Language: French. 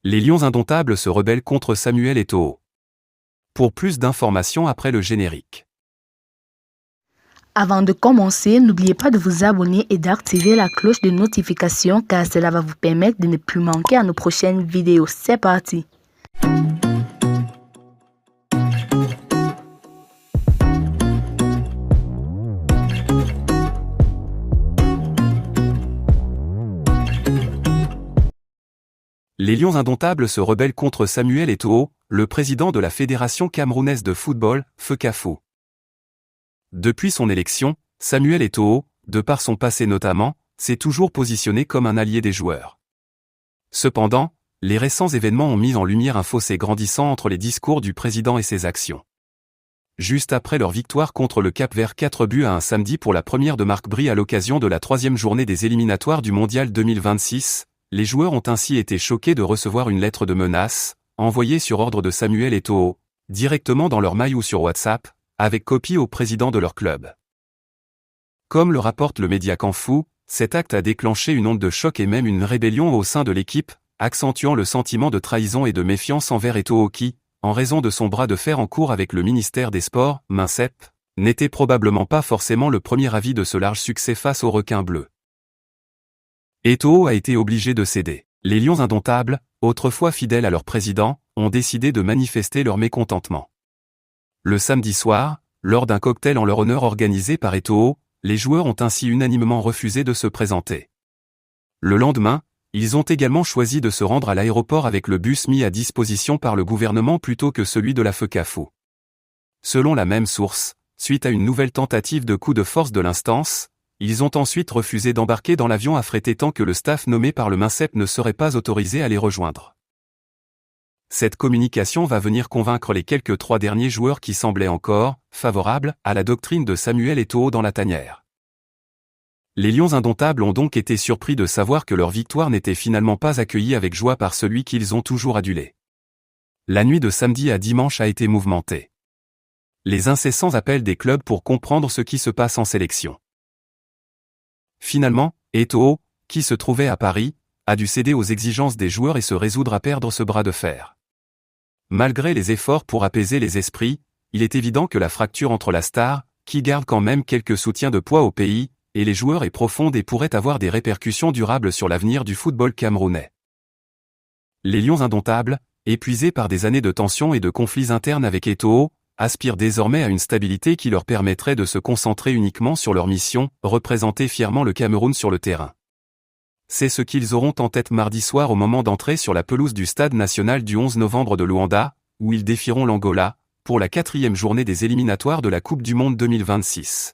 Les Lions indomptables se rebellent contre Samuel Eto'o. Pour plus d'informations après le générique. Avant de commencer, n'oubliez pas de vous abonner et d'activer la cloche de notification car cela va vous permettre de ne plus manquer à nos prochaines vidéos. C'est parti! Les Lions indomptables se rebellent contre Samuel Eto'o, le président de la Fédération camerounaise de football, FECAFO. Depuis son élection, Samuel Eto'o, de par son passé notamment, s'est toujours positionné comme un allié des joueurs. Cependant, les récents événements ont mis en lumière un fossé grandissant entre les discours du président et ses actions. Juste après leur victoire contre le Cap-Vert 4-1 samedi pour la première de Marc Bry à l'occasion de la 3e journée des éliminatoires du Mondial 2026, les joueurs ont ainsi été choqués de recevoir une lettre de menace, envoyée sur ordre de Samuel Eto'o, directement dans leur mail ou sur WhatsApp, avec copie au président de leur club. Comme le rapporte le média Canfou, cet acte a déclenché une onde de choc et même une rébellion au sein de l'équipe, accentuant le sentiment de trahison et de méfiance envers Eto'o qui, en raison de son bras de fer en cours avec le ministère des Sports, MINCEP, n'était probablement pas forcément le premier avis de ce large succès face aux requins bleus. Eto'o a été obligé de céder. Les Lions indomptables, autrefois fidèles à leur président, ont décidé de manifester leur mécontentement. Le samedi soir, lors d'un cocktail en leur honneur organisé par Eto'o, les joueurs ont ainsi unanimement refusé de se présenter. Le lendemain, ils ont également choisi de se rendre à l'aéroport avec le bus mis à disposition par le gouvernement plutôt que celui de la FECAFO. Selon la même source, suite à une nouvelle tentative de coup de force de l'instance, ils ont ensuite refusé d'embarquer dans l'avion affrété tant que le staff nommé par le MINCEP ne serait pas autorisé à les rejoindre. Cette communication va venir convaincre les quelques 3 derniers joueurs qui semblaient encore favorables à la doctrine de Samuel Eto'o dans la tanière. Les Lions indomptables ont donc été surpris de savoir que leur victoire n'était finalement pas accueillie avec joie par celui qu'ils ont toujours adulé. La nuit de samedi à dimanche a été mouvementée. Les incessants appels des clubs pour comprendre ce qui se passe en sélection. Finalement, Eto'o, qui se trouvait à Paris, a dû céder aux exigences des joueurs et se résoudre à perdre ce bras de fer. Malgré les efforts pour apaiser les esprits, il est évident que la fracture entre la star, qui garde quand même quelques soutiens de poids au pays, et les joueurs est profonde et pourrait avoir des répercussions durables sur l'avenir du football camerounais. Les Lions indomptables, épuisés par des années de tensions et de conflits internes avec Eto'o, aspirent désormais à une stabilité qui leur permettrait de se concentrer uniquement sur leur mission, représenter fièrement le Cameroun sur le terrain. C'est ce qu'ils auront en tête mardi soir au moment d'entrer sur la pelouse du Stade national du 11 novembre de Luanda, où ils défieront l'Angola, pour la 4e journée des éliminatoires de la Coupe du Monde 2026.